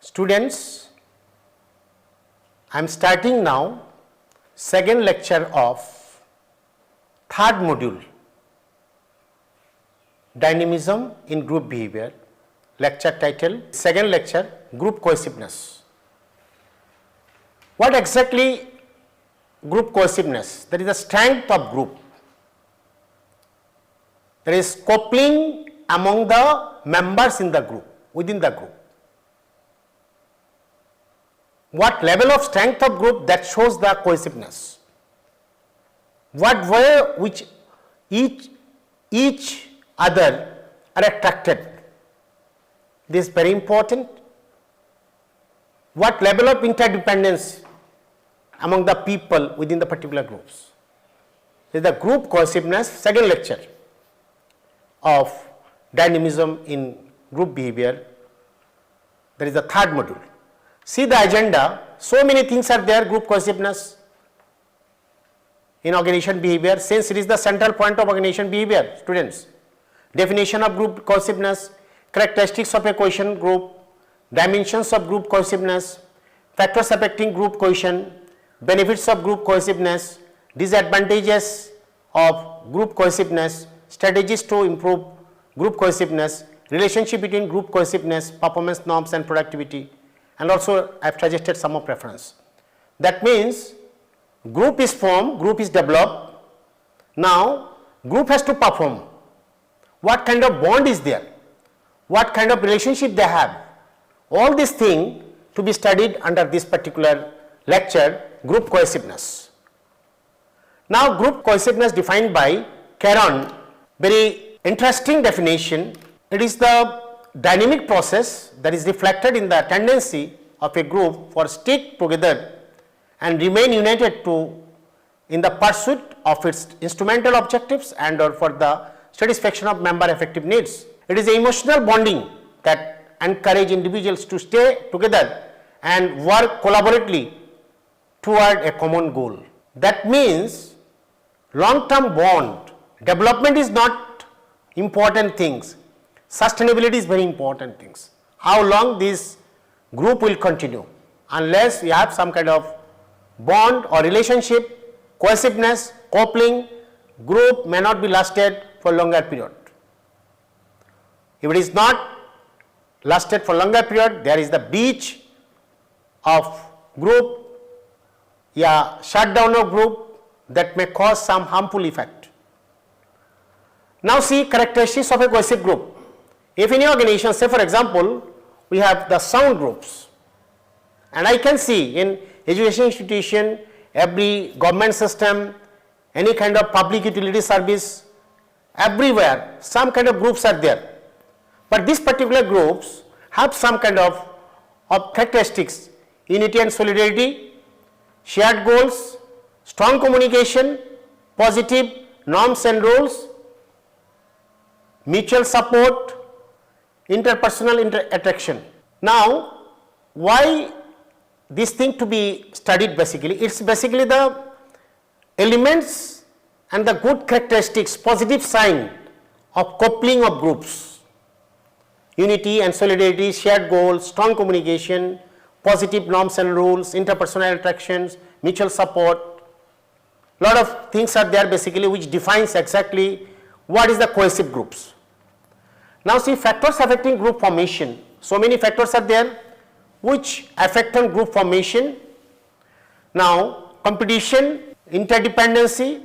Students, I am starting now second lecture of third module, Dynamism in Group Behavior, lecture title, second lecture, Group Cohesiveness. What exactly group cohesiveness? That is the strength of group. There is coupling among the members in the group, within the group. What level of strength of group, that shows the cohesiveness. What way which each other are attracted. This is very important. What level of interdependence among the people within the particular groups. This is the group cohesiveness, second lecture of dynamism in group behavior. That is the third module. See the agenda, so many things are there, group cohesiveness in organization behavior, since it is the central point of organization behavior, students. Definition of group cohesiveness, characteristics of a cohesion group, dimensions of group cohesiveness, factors affecting group cohesion, benefits of group cohesiveness, disadvantages of group cohesiveness, strategies to improve group cohesiveness, relationship between group cohesiveness, performance norms and productivity, and also I have suggested some of reference. That means group is formed, group is developed. Now group has to perform. What kind of bond is there? What kind of relationship they have? All these things to be studied under this particular lecture, group cohesiveness. Now group cohesiveness defined by Caron, very interesting definition. It is the dynamic process that is reflected in the tendency of a group for stick together and remain united in the pursuit of its instrumental objectives and or for the satisfaction of member affective needs. It is emotional bonding that encourage individuals to stay together and work collaboratively toward a common goal. That means long-term bond, development is not important things. Sustainability is very important things. How long this group will continue? Unless we have some kind of bond or relationship, cohesiveness, coupling, group may not be lasted for longer period. If it is not lasted for longer period, there is the breach of group, shutdown of group that may cause some harmful effect. Now see characteristics of a cohesive group. If in your organization, say for example, we have the sound groups, and I can see in education institution, every government system, any kind of public utility service, everywhere some kind of groups are there. But these particular groups have some kind of characteristics: unity and solidarity, shared goals, strong communication, positive norms and rules, mutual support, interpersonal attraction. Now, why this thing to be studied basically? It's basically the elements and the good characteristics, positive sign of coupling of groups. Unity and solidarity, shared goals, strong communication, positive norms and rules, interpersonal attractions, mutual support. Lot of things are there basically which defines exactly what is the cohesive groups. Now see factors affecting group formation. So many factors are there which affect on group formation. Now competition, interdependency,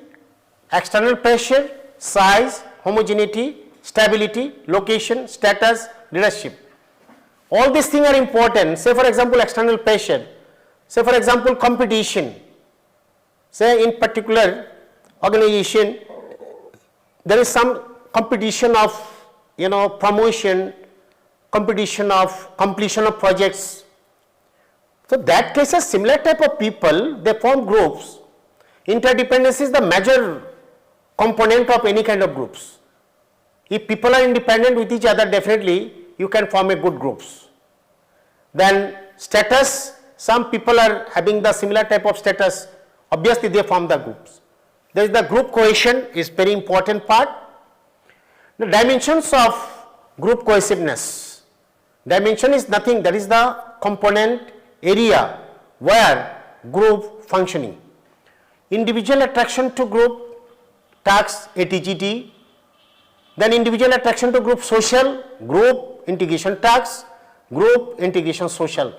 external pressure, size, homogeneity, stability, location, status, leadership. All these things are important. Say for example external pressure, say for example competition. Say in particular organization there is some competition of promotion, competition of completion of projects. So that case, a similar type of people, they form groups. Interdependence is the major component of any kind of groups. If people are independent with each other, definitely you can form a good groups. Then status, some people are having the similar type of status, obviously they form the groups. There is the group cohesion is very important part. The dimensions of group cohesiveness. Dimension is nothing, that is the component area where group functioning. Individual attraction to group tasks ATGT, then individual attraction to group social, group integration tasks, group integration social.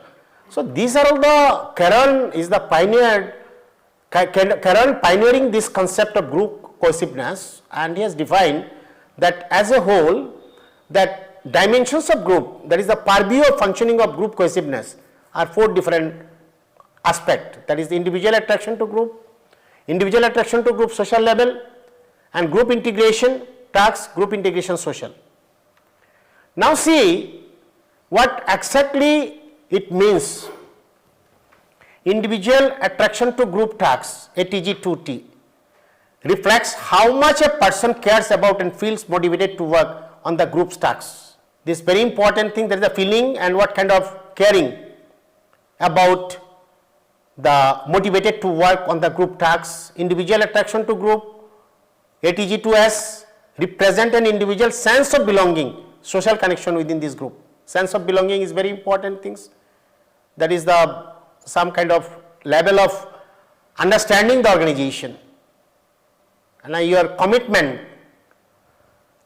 So these are all the Carroll is the Carroll pioneering this concept of group cohesiveness, and he has defined that as a whole that dimensions of group, that is the purview of functioning of group cohesiveness, are 4 different aspects, that is the individual attraction to group, individual attraction to group social level, and group integration tasks, group integration social. Now see what exactly it means. Individual attraction to group tasks ATG2T reflects how much a person cares about and feels motivated to work on the group's tasks. This very important thing, that is the feeling and what kind of caring about the motivated to work on the group tasks. Individual attraction to group ATG2S represent an individual sense of belonging, social connection within this group. Sense of belonging is very important things. That is the some kind of level of understanding the organization and your commitment.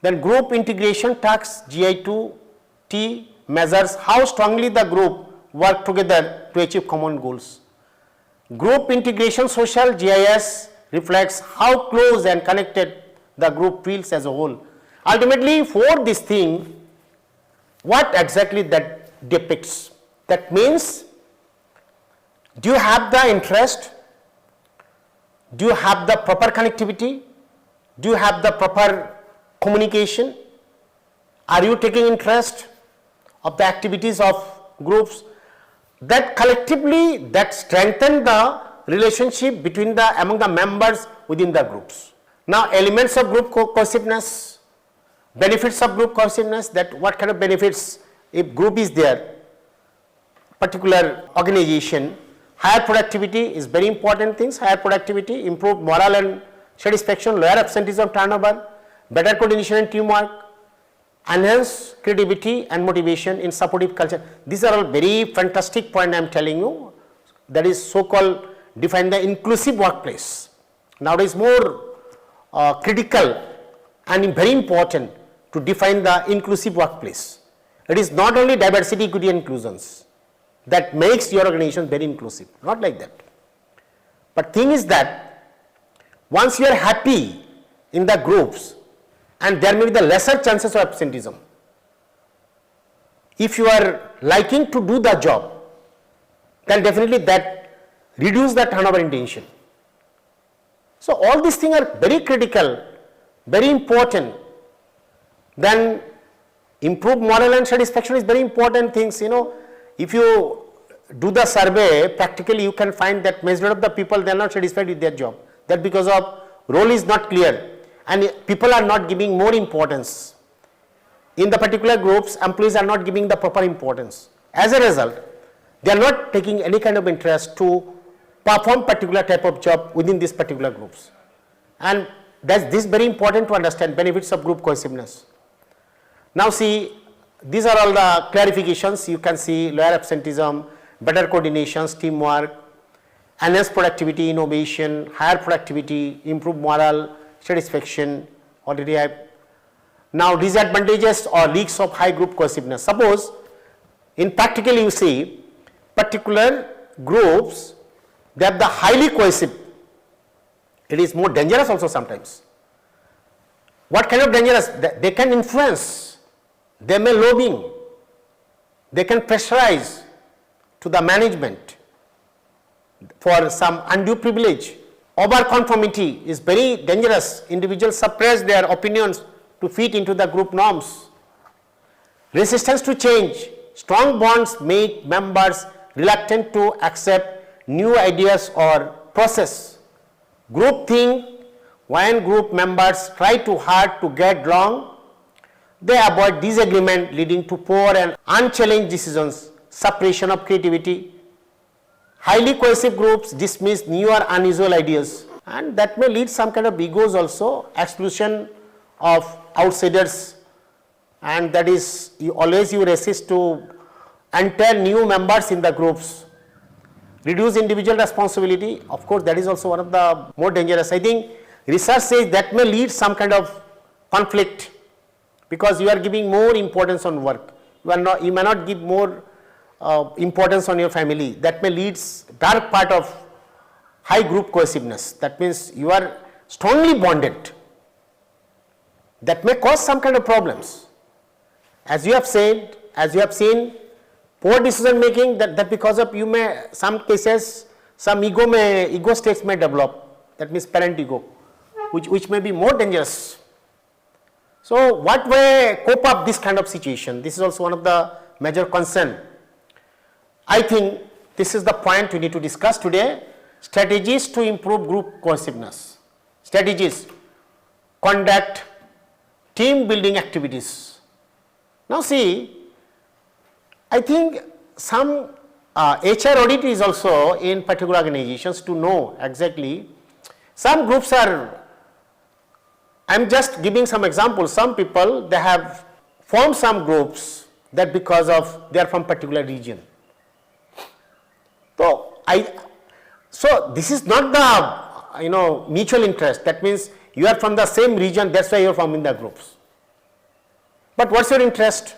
Then group integration tasks GI2T measures how strongly the group work together to achieve common goals. Group integration social GIS reflects how close and connected the group feels as a whole. Ultimately, for this thing, what exactly that depicts? That means, do you have the interest? Do you have the proper connectivity? Do you have the proper communication? Are you taking interest of the activities of groups? That collectively that strengthen the relationship between among the members within the groups. Now elements of group cohesiveness, benefits of group cohesiveness, that what kind of benefits if group is there, particular organization. Higher productivity is very important things, higher productivity, improved morale and satisfaction, lower absenteeism turnover, better coordination and teamwork, enhance creativity and motivation in supportive culture. These are all very fantastic point I am telling you, that is so called define the inclusive workplace. Nowadays more critical and very important to define the inclusive workplace. It is not only diversity, equity and inclusions that makes your organization very inclusive, not like that. But thing is that once you are happy in the groups, and there may be the lesser chances of absenteeism. If you are liking to do the job, then definitely that reduce the turnover intention. So all these things are very critical, very important. Then improve morale and satisfaction is very important things. If you do the survey, practically you can find that majority of the people, they are not satisfied with their job. That because of role is not clear and people are not giving more importance. In the particular groups, employees are not giving the proper importance. As a result, they are not taking any kind of interest to perform particular type of job within these particular groups. And this is very important to understand benefits of group cohesiveness. Now see, these are all the clarifications. You can see lower absenteeism, better coordinations, teamwork, enhanced productivity, innovation, higher productivity, improved morale, satisfaction. Already I have. Now disadvantages or leaks of high group cohesiveness. Suppose in practically you see particular groups, they are the highly cohesive. It is more dangerous also sometimes. What kind of dangerous? They can influence. They may lobbying, they can pressurize to the management for some undue privilege. Over-conformity is very dangerous. Individuals suppress their opinions to fit into the group norms. Resistance to change. Strong bonds make members reluctant to accept new ideas or process. Groupthink, when group members try too hard to get along, they avoid disagreement leading to poor and unchallenged decisions, suppression of creativity. Highly cohesive groups dismiss new or unusual ideas, and that may lead some kind of egos also, exclusion of outsiders, and that is you resist to enter new members in the groups, reduce individual responsibility. Of course, that is also one of the more dangerous. I think research says that may lead some kind of conflict, because you are giving more importance on work. You may not give more importance on your family. That may lead dark part of high group cohesiveness. That means you are strongly bonded. That may cause some kind of problems. As you have said, as you have seen, poor decision making, that because of you may, some cases, some ego states may develop. That means parent ego, which may be more dangerous. So what way cope up this kind of situation? This is also one of the major concern. I think this is the point we need to discuss today. Strategies to improve group cohesiveness. Strategies, conduct team building activities. Now see, I think some HR audit is also in particular organizations to know exactly. Some groups are, I am just giving some examples. Some people, they have formed some groups that because of they are from particular region. So this is not the mutual interest. That means you are from the same region, that's why you are forming the groups. But what's your interest?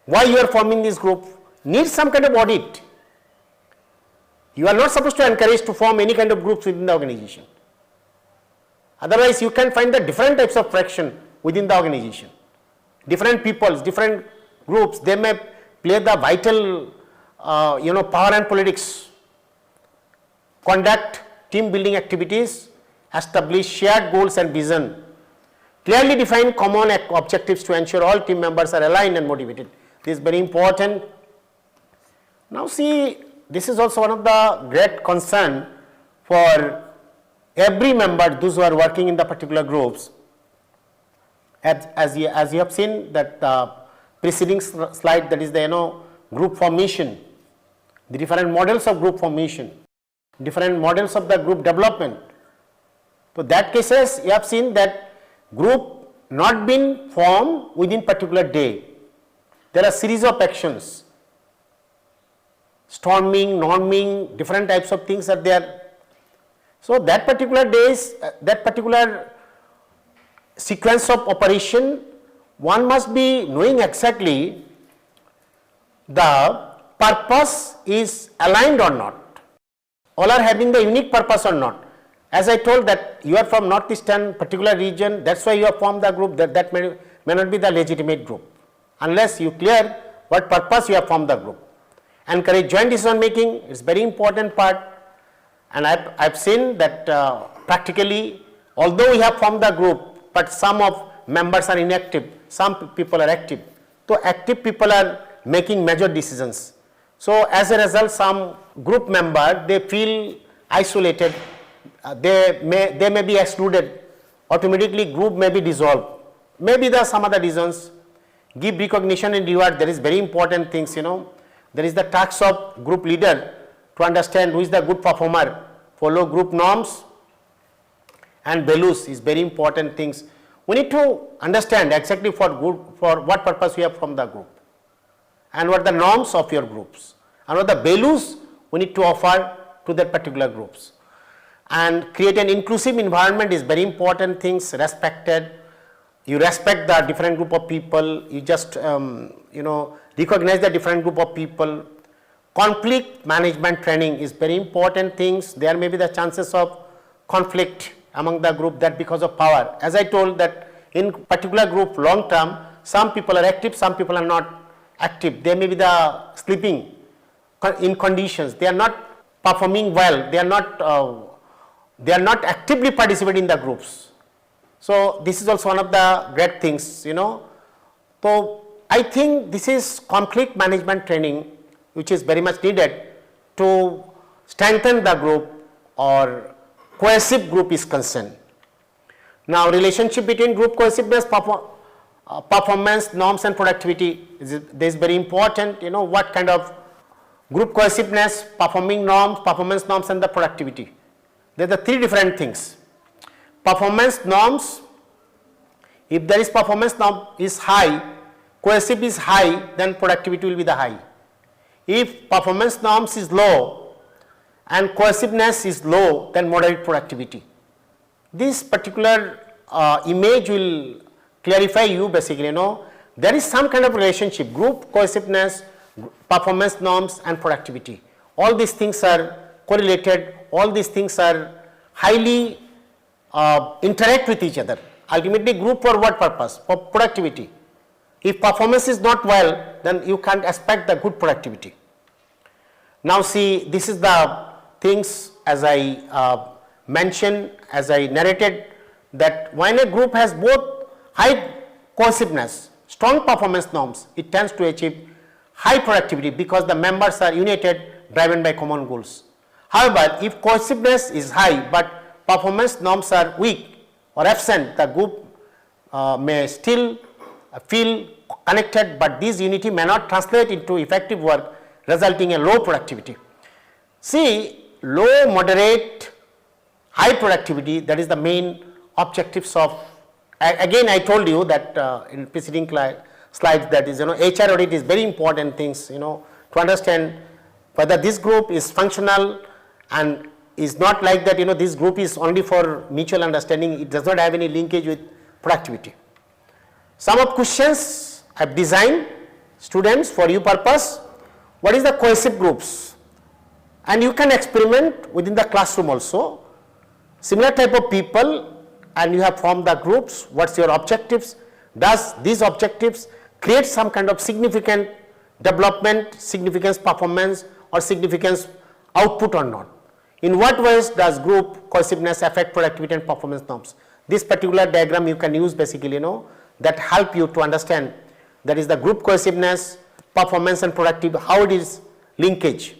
Why you are forming this group? Needs some kind of audit. You are not supposed to encourage to form any kind of groups within the organization. Otherwise, you can find the different types of fraction within the organization. Different peoples, different groups, they may play the vital, power and politics. Conduct team building activities, establish shared goals and vision, clearly define common objectives to ensure all team members are aligned and motivated. This is very important. Now see, this is also one of the great concern for every member, those who are working in the particular groups. As you have seen that preceding slide, that is the group formation, the different models of group formation, different models of the group development. So that cases you have seen that group not been formed within particular day. There are series of actions, storming, norming, different types of things are there. So that particular days, that particular sequence of operation, one must be knowing exactly the purpose is aligned or not. All are having the unique purpose or not. As I told that you are from northeastern particular region, that's why you have formed the group, that may not be the legitimate group, unless you clear what purpose you have formed the group. Encourage joint decision making, it's very important part, and I've seen that practically, although we have formed the group, but some of members are inactive, some people are active. So active people are making major decisions. So as a result, some group member, they feel isolated, they may be excluded, automatically group may be dissolved. Maybe there are some other reasons. Give recognition and reward, there is very important things, There is the task of group leader to understand who is the good performer, follow group norms and values is very important things. We need to understand exactly for what purpose we have from the group, and what the norms of your groups, and what the values we need to offer to that particular groups. And create an inclusive environment is very important things, respected. You respect the different group of people, you just recognize the different group of people. Conflict management training is very important things. There may be the chances of conflict among the group, that because of power. As I told that in particular group long term, some people are active, some people are not active. They may be the sleeping in conditions, they are not performing well, they are not actively participating in the groups. So this is also one of the great things, So I think this is conflict management training which is very much needed to strengthen the group or cohesive group is concerned. Now relationship between group cohesiveness, performance, norms and productivity is very important, what kind of group cohesiveness, performance norms and the productivity. There are the three different things. Performance norms, if there is performance norm is high, cohesive is high, then productivity will be the high. If performance norms is low and cohesiveness is low, then moderate productivity. This particular image will clarify you basically, there is some kind of relationship, group cohesiveness, performance norms and productivity. All these things are correlated, all these things are highly interact with each other. Ultimately group for what purpose? For productivity. If performance is not well, then you can't expect the good productivity. Now see, this is the things as I mentioned, as I narrated, that when a group has both high cohesiveness, strong performance norms, it tends to achieve high productivity because the members are united, driven by common goals. However, if cohesiveness is high but performance norms are weak or absent, the group may still feel connected, but this unity may not translate into effective work, resulting in low productivity. See, low, moderate, high productivity, that is the main objectives of, again I told you that in preceding slides, that is, HR audit is very important things, to understand whether this group is functional and is not like that, this group is only for mutual understanding, it does not have any linkage with productivity. Some of questions I have designed, students, for your purpose. What is the cohesive groups? And you can experiment within the classroom also. Similar type of people, and you have formed the groups. What's your objectives? Does these objectives create some kind of significant development, significance performance or significance output or not? In what ways does group cohesiveness affect productivity and performance norms? This particular diagram you can use basically, that help you to understand, that is the group cohesiveness, performance and productivity, how it is linkage.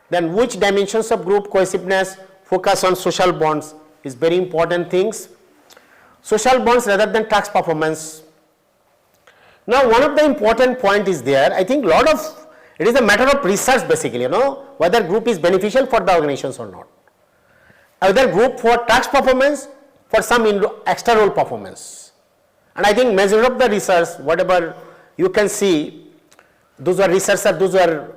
Then which dimensions of group cohesiveness focus on social bonds is very important things. Social bonds rather than task performance. Now one of the important point is there, I think it is a matter of research basically, whether group is beneficial for the organizations or not. Either group for task performance, for some extra role performance. And I think measure of the research, whatever you can see, those are researchers, those are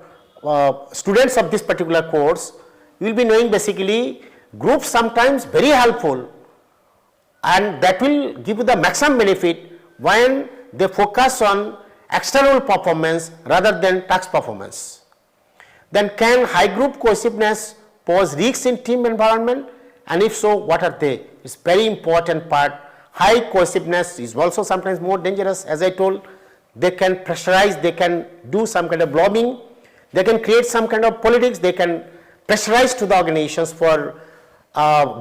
students of this particular course, you will be knowing basically groups sometimes very helpful, and that will give you the maximum benefit when they focus on external performance rather than task performance. Then can high group cohesiveness pose risks in team environment, and if so, what are they? It's very important part. High cohesiveness is also sometimes more dangerous, as I told. They can pressurize, they can do some kind of lobbying, they can create some kind of politics, they can pressurize to the organizations for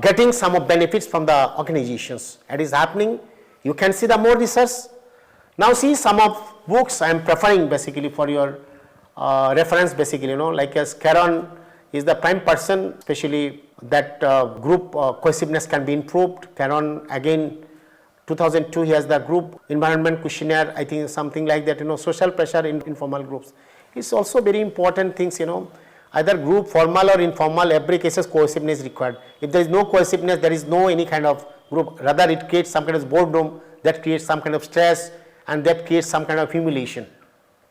getting some of benefits from the organizations. That is happening. You can see the more research. Now see some of books I am preferring basically for your reference basically, like as Caron is the prime person, especially that group cohesiveness can be improved. Caron again 2002 he has the group environment questionnaire, I think something like that, social pressure in informal groups. It's also very important things, either group formal or informal, every cases cohesiveness is required. If there is no cohesiveness, there is no any kind of group, rather it creates some kind of boredom, that creates some kind of stress and that creates some kind of humiliation.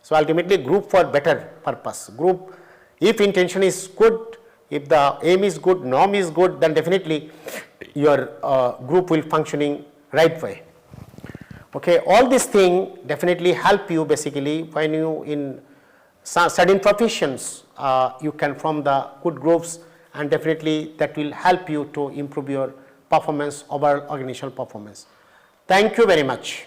So ultimately group for better purpose. Group, if intention is good, if the aim is good, norm is good, then definitely your group will functioning right way. Okay, all these things definitely help you basically when you in certain professions you can form the good groups, and definitely that will help you to improve your performance, overall organizational performance. Thank you very much.